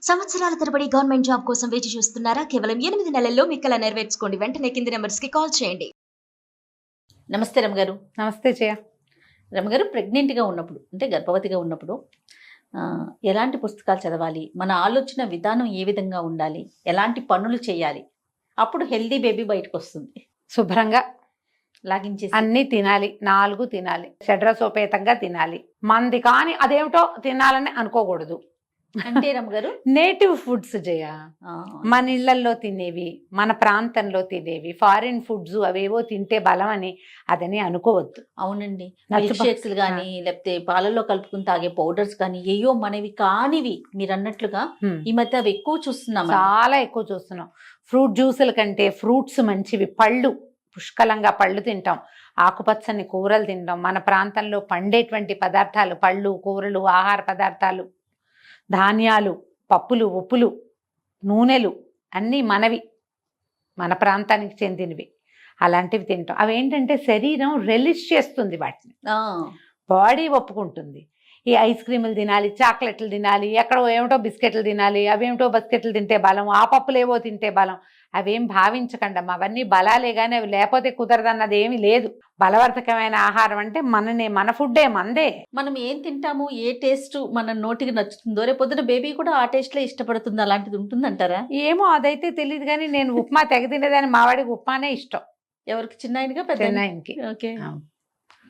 సంవత్సరాల తరబడి government job కోసం వేచి చూస్తున్నారా? కేవలం 8 నెలల్లో మీ కల నెరవేర్చుకోండి. వెంటనే కింది నంబర్స్‌కి కాల్ చేయండి. నమస్తే రమగారు. నమస్తే జయ. రమగారు, ప్రెగ్నెంట్‌గా ఉన్నప్పుడు అంటే గర్భవతిగా ఉన్నప్పుడు ఎలాంటి పుస్తకాలు చదవాలి? మన ఆలోచన విధానం ఏ విధంగా ఉండాలి? ఎలాంటి పనులు చేయాలి? అప్పుడు హెల్తీ బేబీ బయటకొస్తుంది. శుభ్రంగా లాగించేసి అన్నీ తినాలి, 4 తినాలి, షడ్రసోపేతంగా తినాలి. మంది కానీ అదేమిటో తినాలని అనుకోకూడదు. అంటే రమగారు నేటివ్ ఫుడ్స్ జయ, ఆ, మన ఇళ్లల్లో తినేవి, మన ప్రాంతంలో తినేవి. ఫారిన్ ఫుడ్స్ అవేవో తింటే బలం అని అదని అనుకోవద్దు. అవునండి. నచ్చ- మిల్క్ షేక్స్ కానీ లేకపోతే పాలల్లో కలుపుకుని తాగే పౌడర్స్ కానీ ఏయో మనవి కానివి మీరు అన్నట్లుగా హ్మ్. ఈ మధ్య అవి ఎక్కువ చూస్తున్నాం. చాలా ఎక్కువ చూస్తున్నాం. ఫ్రూట్ జ్యూసుల కంటే ఫ్రూట్స్ మంచివి. పళ్ళు పుష్కలంగా పళ్ళు తింటాం, ఆకుపచ్చని కూరలు తింటాం. మన ప్రాంతంలో పండేటువంటి పదార్థాలు, పళ్ళు, కూరలు, ఆహార పదార్థాలు, ధాన్యాలు, పప్పులు, ఉప్పులు, నూనెలు అన్నీ మనవి, మన ప్రాంతానికి చెందినవి. అలాంటివి తింటాం. అవి ఏంటంటే శరీరం రెలిష్ చేస్తుంది వాటిని, బాడీ ఒప్పుకుంటుంది. ఈ ఐస్ క్రీములు తినాలి, చాక్లెట్లు తినాలి, ఎక్కడో ఏమిటో బిస్కెట్లు తినాలి, అవేమిటో బిస్కెట్లు తింటే బలం, ఆ పప్పులేవో తింటే బలం, అవేం భావించకండమ్మా. అవన్నీ బలాలే కానీ అవి లేకపోతే కుదరదన్నది ఏమీ లేదు. బలవర్ధకమైన ఆహారం అంటే మన ఫుడ్డే, మందే. మనం ఏం తింటాము, ఏ టేస్ట్ మన నోటికి నచ్చుతుందో రేపు పొద్దున బేబీ కూడా ఆ టేస్ట్లో ఇష్టపడుతుంది. అలాంటిది ఉంటుందంటారా? ఏమో అదైతే తెలియదు కానీ నేను ఉప్మా తెగ తినేదాన్ని. మావాడికి ఉప్మానే ఇష్టం. ఎవరికి? చిన్న ఆయనగా పెద్ద చెన్నైకి ఓకే.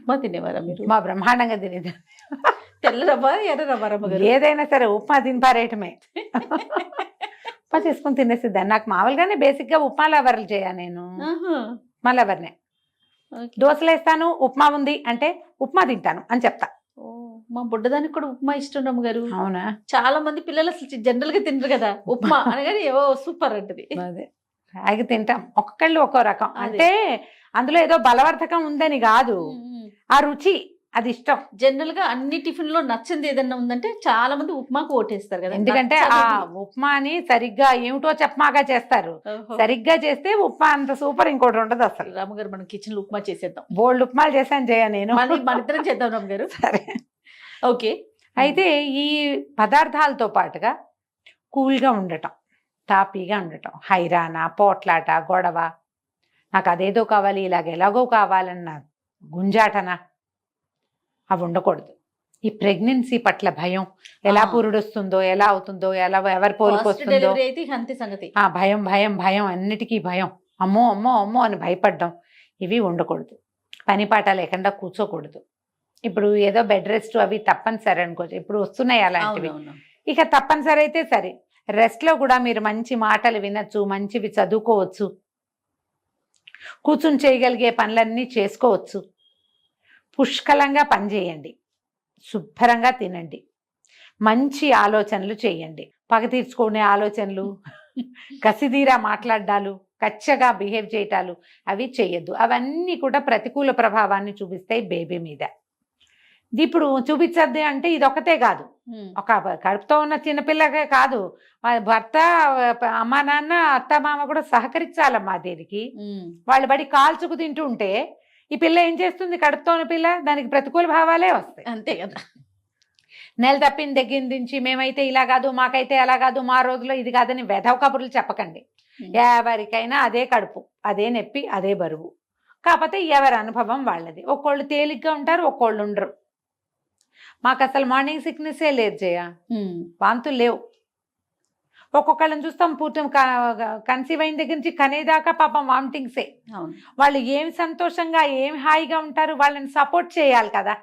ఉప్మా తినేవారా మీరు? మా బ్రహ్మాండంగా తినేదాన్ని. తెల్ల రవ్వ, ఎర్ర రవ్వ? రమ్మగారు ఏదైనా సరే ఉప్మా తినిపారేయటమే. ఉప్మా చేసుకుని తినేసిద్దాన్ని. నాకు మామూలుగానే బేసిక్గా ఉప్మా లవర్లు చేయ నేను. ఉప్మా లవర్నే. దోశలు వేస్తాను, ఉప్మా ఉంది అంటే ఉప్మా తింటాను అని చెప్తా. మా బుడ్డదానికి కూడా ఉప్మా ఇష్టం రమ్మగారు. అవునా? చాలా మంది పిల్లలు అసలు జనరల్ గా తినరు కదా ఉప్మా అనగానే ఏవో సూపర్ అంటది. అదే ఆగి తింటాం. ఒక్కొక్కళ్ళు ఒక్కో రకం. అంటే అందులో ఏదో బలవర్ధకం ఉందని కాదు, ఆ రుచి, అది ఇష్టం. జనరల్ గా అన్ని టిఫిన్ లో నచ్చింది ఏదన్నా ఉందంటే చాలా మంది ఉప్మాకు ఓటేస్తారు కదా. ఎందుకంటే ఆ ఉప్మాని సరిగ్గా ఏమిటో చెప్పమాగా చేస్తారు. సరిగ్గా చేస్తే ఉప్మా అంత సూపర్ ఇంకోటి ఉండదు అసలు. రామగారు, మనం కిచెన్ లో ఉప్మా చేసేద్దాం. బోల్డ్ ఉప్మాలు చేశాను జయ నేను. మన ఇద్దరం చేద్దాం రామగారు. సరే ఓకే. అయితే ఈ పదార్థాలతో పాటుగా కూల్గా ఉండటం, తాపీగా ఉండటం, హైరానా, పోట్లాట, గొడవ, నాకు అదేదో కావాలి, ఇలాగ ఎలాగో కావాలన్న గుంజాటన అవి ఉండకూడదు. ఈ ప్రెగ్నెన్సీ పట్ల భయం, ఎలా పురుడొస్తుందో, ఎలా అవుతుందో, ఎలా ఎవరి పోలికొస్తుందో, భయం భయం భయం, అన్నిటికీ భయం. అమ్మో అమ్మో అమ్మో అని భయపడ్డం, ఇవి ఉండకూడదు. పని పాట లేకుండా కూర్చోకూడదు. ఇప్పుడు ఏదో బెడ్ రెస్ట్ అవి తప్పనిసరి అనుకోవచ్చు, ఇప్పుడు వస్తున్నాయి అలాంటివి. ఇక తప్పనిసరి అయితే సరే, రెస్ట్లో కూడా మీరు మంచి మాటలు వినొచ్చు, మంచివి చదువుకోవచ్చు, కూర్చుని చేయగలిగే పనులన్నీ చేసుకోవచ్చు. పుష్కలంగా పనిచేయండి, శుభ్రంగా తినండి, మంచి ఆలోచనలు చేయండి. పగ తీర్చుకునే ఆలోచనలు, కసిదీరా మాట్లాడాలు, కచ్చగా బిహేవ్ చేయటాలు అవి చేయొద్దు. అవన్నీ కూడా ప్రతికూల ప్రభావాన్ని చూపిస్తాయి బేబీ మీద. ఇప్పుడు చూపించద్ది అంటే ఇదొకటే కాదు, ఒక కడుపుతో ఉన్న చిన్నపిల్లకే కాదు, భర్త, అమ్మ నాన్న, అత్త మామ కూడా సహకరించాలమ్మా దీనికి. వాళ్ళు బడి కాల్చుకు తింటూ ఉంటే ఈ పిల్ల ఏం చేస్తుంది? కడుపుతో ఉన్న పిల్ల, దానికి ప్రతికూల భావాలే వస్తాయి. అంతే కదా. నెల తప్పిన దగ్గర నుంచి మేమైతే ఇలా కాదు, మాకైతే అలా కాదు, మా రోజులో ఇది కాదని వెధవ కబుర్లు చెప్పకండి. ఎవరికైనా అదే కడుపు, అదే నొప్పి, అదే బరువు. కాకపోతే ఎవరి అనుభవం వాళ్ళది. ఒక్కోళ్ళు తేలిగ్గా ఉంటారు, ఒక్కోళ్ళు ఉండరు. మాకు అసలు మార్నింగ్ సిక్నెస్సే లేదు జయ, వాంతులు లేవు. ఒక్కొక్కళ్ళని చూస్తాం పూర్తి కన్సీవ్ అయిన దగ్గర నుంచి కనేదాకా పాపం వామిటింగ్సే. వాళ్ళు ఏమి సంతోషంగా, ఏమి హాయిగా ఉంటారు, వాళ్ళని సపోర్ట్ చేయాలి కదా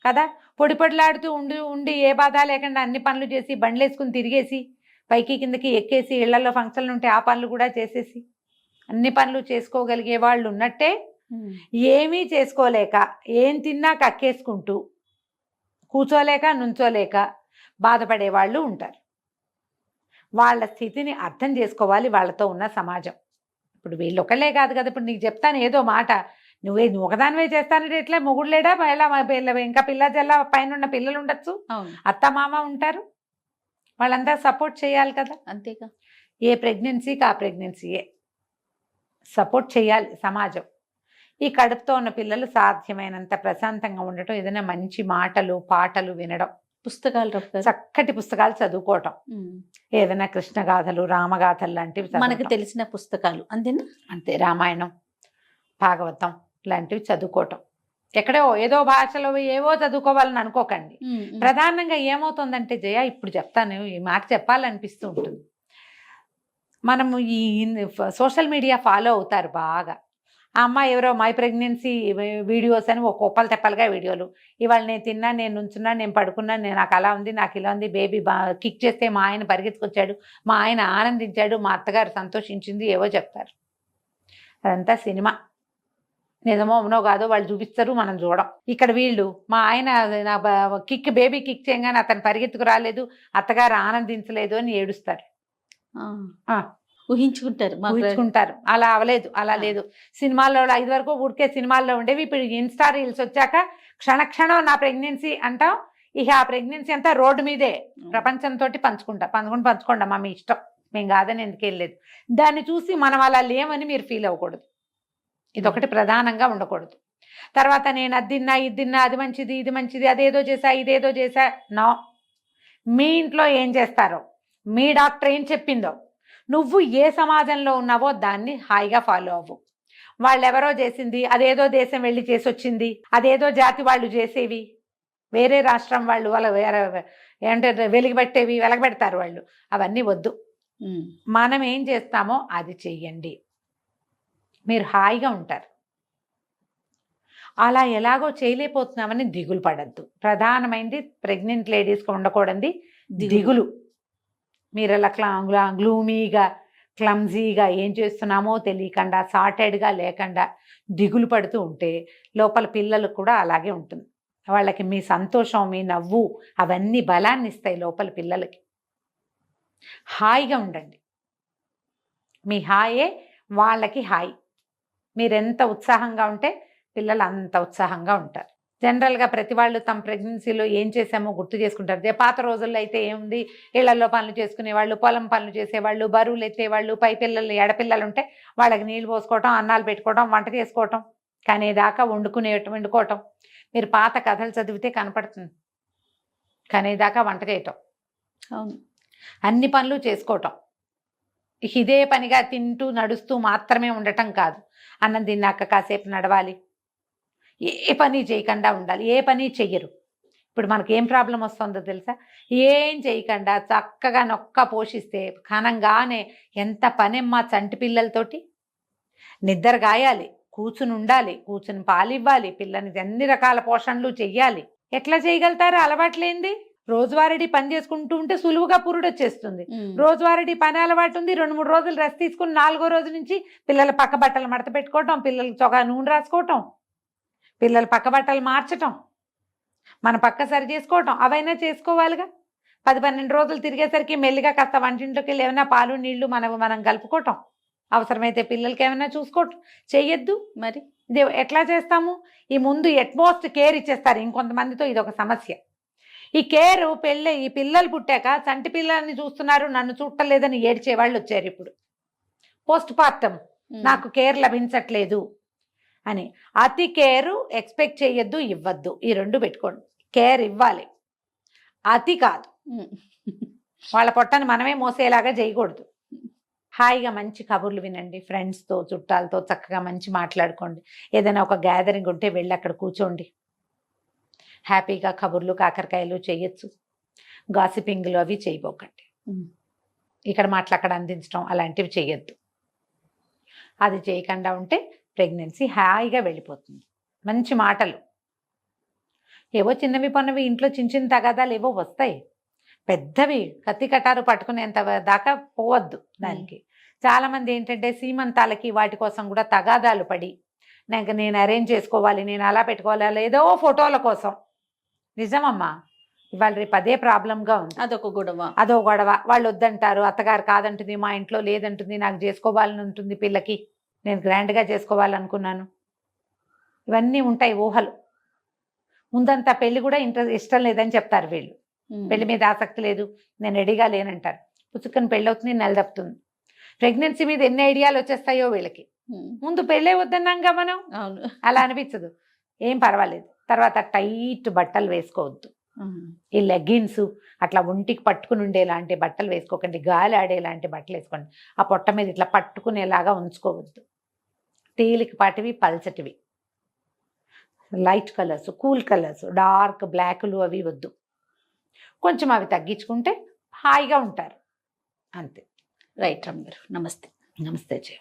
కదా. పొడి పొడిలాడుతూ ఉండి ఏ బాధ లేకుండా అన్ని పనులు చేసి, బండ్లు వేసుకుని తిరిగేసి, పైకి కిందకి ఎక్కేసి, ఇళ్లలో ఫంక్షన్లు ఉంటే ఆ పనులు కూడా చేసేసి, అన్ని పనులు చేసుకోగలిగే వాళ్ళు ఉన్నట్టే, ఏమీ చేసుకోలేక, ఏం తిన్నా కక్కేసుకుంటూ, కూర్చోలేక నుంచోలేక బాధపడే వాళ్ళు ఉంటారు. వాళ్ళ స్థితిని అర్థం చేసుకోవాలి వాళ్ళతో ఉన్న సమాజం. ఇప్పుడు వీళ్ళు ఒకళ్ళే కాదు కదా. ఇప్పుడు నీకు చెప్తాను ఏదో మాట, నువ్వు ఒకదానివే చేస్తానంటే ఎట్లా? మొగుడు లేడా? ఇంకా పిల్ల జల్ల పైన ఉన్న పిల్లలు ఉండొచ్చు, అత్త మామ ఉంటారు, వాళ్ళంతా సపోర్ట్ చేయాలి కదా. అంతేగా. ఏ ప్రెగ్నెన్సీకి ఆ ప్రెగ్నెన్సీయే సపోర్ట్ చేయాలి సమాజం. ఈ కడుపుతో ఉన్న పిల్లలు సాధ్యమైనంత ప్రశాంతంగా ఉండటం, ఏదైనా మంచి మాటలు, పాటలు వినడం, పుస్తకాలు రఫ్ గారు చక్కటి పుస్తకాలు చదువుకోవటం, ఏదైనా కృష్ణగాథలు రామగాథలు లాంటివి మనకి చదవటం. తెలిసిన పుస్తకాలు అంతేనా? అంతే, రామాయణం భాగవతం లాంటివి చదువుకోవటం. ఎక్కడో ఏదో భాషలో ఏవో చదువుకోవాలని అనుకోకండి. ప్రధానంగా ఏమవుతుందంటే జయ, ఇప్పుడు చెప్తాను, ఈ మాట చెప్పాలనిపిస్తూ ఉంటుంది. మనము ఈ సోషల్ మీడియా ఫాలో అవుతారు బాగా. ఆ అమ్మాయి ఎవరో మై ప్రెగ్నెన్సీ వీడియోస్ అని ఒక కుప్పలు తెప్పలుగా వీడియోలు. ఇవాళ నేను తిన్నా, నేను నుంచున్నా, నేను పడుకున్నా, నేను నాకు అలా ఉంది, నాకు ఇలా ఉంది, బేబీ కిక్ చేస్తే మా ఆయన పరిగెత్తుకొచ్చాడు, మా ఆయన ఆనందించాడు, మా అత్తగారు సంతోషించింది, ఏవో చెప్తారు. అదంతా సినిమా. నిజమో అవునో కాదో వాళ్ళు చూపిస్తారు, మనం చూడం. ఇక్కడ వీళ్ళు మా ఆయన నా బేబీ కిక్ చేయగానే అతను పరిగెత్తుకు రాలేదు, అత్తగారు ఆనందించలేదు అని ఏడుస్తారు. ఊహించుకుంటారు ఊహించుకుంటారు. అలా అవలేదు, అలా లేదు. సినిమాల్లో 5 వరకు ఊరికే సినిమాల్లో ఉండేవి. ఇప్పుడు ఇన్స్టా రీల్స్ వచ్చాక క్షణక్షణం నా ప్రెగ్నెన్సీ అంటాం. ఇక ఆ ప్రెగ్నెన్సీ అంతా రోడ్డు మీదే ప్రపంచంతో పంచుకుంటాం. మా మీ ఇష్టం, మేము కాదని ఎందుకు వెళ్ళలేదు. దాన్ని చూసి మనం అలా లేమని మీరు ఫీల్ అవ్వకూడదు. ఇదొకటి ప్రధానంగా ఉండకూడదు. తర్వాత నేను అది తిన్నా, ఇది తిన్నా, అది మంచిది, ఇది మంచిది, అదేదో చేసా, ఇదేదో చేసా. నో, మీ ఇంట్లో ఏం చేస్తారో, మీ డాక్టర్ ఏం చెప్పిందో, నువ్వు ఏ సమాజంలో ఉన్నావో దాన్ని హాయిగా ఫాలో అవ్వు. వాళ్ళెవరో చేసింది, అదేదో దేశం వెళ్ళి చేసి వచ్చింది, అదేదో జాతి వాళ్ళు చేసేవి, వేరే రాష్ట్రం వాళ్ళు వాళ్ళ వేరే ఏంటంటే వెలగబెడతారు వాళ్ళు, అవన్నీ వద్దు. మనం ఏం చేస్తామో అది చెయ్యండి, మీరు హాయిగా ఉంటారు. అలా ఎలాగో చేయలేకపోతున్నామని దిగులు పడద్దు. ప్రధానమైనది ప్రెగ్నెంట్ లేడీస్కి ఉండకూడదు దిగులు. మీరు అలా గ్లూమీగా, క్లమ్జీగా ఏం చేస్తున్నామో తెలియకుండా, సార్టెడ్గా లేకుండా దిగులు పడుతూ ఉంటే లోపల పిల్లలకు కూడా అలాగే ఉంటుంది. వాళ్ళకి మీ సంతోషం, మీ నవ్వు అవన్నీ బలాన్ని ఇస్తాయి లోపల పిల్లలకి. హాయిగా ఉండండి, మీ హాయే వాళ్ళకి హాయి. మీరెంత ఉత్సాహంగా ఉంటే పిల్లలు అంత ఉత్సాహంగా ఉంటారు. జనరల్గా ప్రతి వాళ్ళు తమ ప్రెగ్నెన్సీలో ఏం చేసామో గుర్తు చేసుకుంటారు. పాత రోజుల్లో అయితే ఏముంది, ఇళ్లలో పనులు చేసుకునేవాళ్ళు, పొలం పనులు చేసేవాళ్ళు, బరువులు ఎత్తేవాళ్ళు, పై పిల్లలు ఎడపిల్లలు ఉంటే వాళ్ళకి నీళ్ళు పోసుకోవటం, అన్నాలు పెట్టుకోవటం, వంట చేసుకోవటం, కనేదాకా వండుకోవటం. మీరు పాత కథలు చదివితే కనపడుతుంది. కనేదాకా వంట చేయటం, అన్ని పనులు చేసుకోవటం. ఇదే పనిగా తింటూ నడుస్తూ మాత్రమే ఉండటం కాదు. అన్నం తిన్నాక కాసేపు నడవాలి, ఏ పని చేయకుండా ఉండాలి. ఏ పని చెయ్యరు. ఇప్పుడు మనకి ఏం ప్రాబ్లం వస్తుందో తెలుసా? ఏం చేయకుండా చక్కగా నొక్క పోషిస్తే ఘనంగానే ఎంత పనమ్మా చంటి పిల్లలతోటి. నిద్ర గాయాలి, కూర్చుని ఉండాలి, కూర్చుని పాలివ్వాలి, పిల్లని అన్ని రకాల పోషణలు చెయ్యాలి. ఎట్లా చేయగలుగుతారు అలవాట్లేంది? రోజువారీ పని చేసుకుంటూ ఉంటే సులువుగా పురుడు వచ్చేస్తుంది. రోజువారీ పని అలవాటు ఉంది, 2-3 రోజులు రెస్ట్ తీసుకుని 4వ రోజు నుంచి పిల్లల పక్క బట్టలు మడత పెట్టుకోవటం, పిల్లలకి చొగా నూనె రాసుకోవటం, పిల్లల పక్క బట్టలు మార్చటం, మన పక్క సరి చేసుకోవటం, అవైనా చేసుకోవాలిగా. 10-12 రోజులు తిరిగేసరికి మెల్లిగా కాస్త వంటింట్లోకి వెళ్ళి ఏమైనా పాలు నీళ్లు మనం కలుపుకోవటం, అవసరమైతే పిల్లలకి ఏమైనా చూసుకోవటం చెయ్యొద్దు. మరి ఇది ఎట్లా చేస్తాము? ఈ ముందు ఎట్మోస్ట్ కేర్ ఇచ్చేస్తారు. ఇంకొంతమందితో ఇది ఒక సమస్య. ఈ కేరు ఈ పిల్లలు పుట్టాక చంటి పిల్లల్ని చూస్తున్నారు, నన్ను చూడలేదని ఏడ్చే వాళ్ళు వచ్చారు ఇప్పుడు. పోస్ట్ పార్టం నాకు కేర్ లభించట్లేదు అని. అతి కేరు ఎక్స్పెక్ట్ చేయొద్దు, ఇవ్వద్దు. ఈ 2 పెట్టుకోండి. కేర్ ఇవ్వాలి, అతి కాదు. వాళ్ళ పొట్టని మనమే మోసేలాగా చేయకూడదు. హాయిగా మంచి కబుర్లు వినండి, ఫ్రెండ్స్తో చుట్టాలతో చక్కగా మంచి మాట్లాడుకోండి. ఏదైనా ఒక గ్యాదరింగ్ ఉంటే వెళ్ళి అక్కడ కూర్చోండి, హ్యాపీగా కబుర్లు కాకరకాయలు చేయొచ్చు. గాసిపింగ్లు అవి చేయబోకండి. ఇక్కడ మాటలు అక్కడ అందించడం అలాంటివి చేయొద్దు. అది చేయకుండా ఉంటే ప్రెగ్నెన్సీ హాయిగా వెళ్ళిపోతుంది. మంచి మాటలు, ఏవో చిన్నవి పన్నవి ఇంట్లో చిన్న తగాదాలు ఏవో వస్తాయి, పెద్దవి కత్తి కటారు పట్టుకునేంత దాకా పోవద్దు దానికి. చాలామంది ఏంటంటే సీమంతాలకి వాటి కోసం కూడా తగాదాలు పడి, నేను అరేంజ్ చేసుకోవాలి, నేను అలా పెట్టుకోవాలి, అలా ఏదో ఫోటోల కోసం. నిజమమ్మా, ఇవాళ రేపు అదే ప్రాబ్లంగా ఉంది. అదొక గొడవ. వాళ్ళు వద్దంటారు, అత్తగారు కాదంటుంది, మా ఇంట్లో లేదంటుంది, నాకు చేసుకోవాలని ఉంటుంది పిల్లకి, నేను గ్రాండ్గా చేసుకోవాలనుకున్నాను. ఇవన్నీ ఉంటాయి ఊహలు. ముందంతా పెళ్లి కూడా ఇష్టం లేదని చెప్తారు వీళ్ళు. పెళ్లి మీద ఆసక్తి లేదు, నేను రెడీగా లేనంటారు. పుచ్చుకొని పెళ్ళి అవుతుంది, నెల తప్పుతుంది. ప్రెగ్నెన్సీ మీద ఎన్ని ఐడియాలు వచ్చేస్తాయో వీళ్ళకి. ముందు పెళ్ళే వద్దన్నాంగా మనం. అలా అనిపించదు, ఏం పర్వాలేదు. తర్వాత టైట్ బట్టలు వేసుకోవద్దు, ఈ లెగ్గిన్స్ అట్లా ఒంటికి పట్టుకుని ఉండేలాంటి బట్టలు వేసుకోకండి, గాలి ఆడేలాంటి బట్టలు వేసుకోండి. ఆ పొట్ట మీద ఇట్లా పట్టుకునేలాగా ఉంచుకోవద్దు. తేలికపాటివి, పల్చటివి, light colours, cool colours, dark బ్లాక్లు అవి వద్దు. కొంచెం అవి తగ్గించుకుంటే హాయిగా ఉంటారు, అంతే. రైట్ రమ్య గారు, నమస్తే. నమస్తే జయ.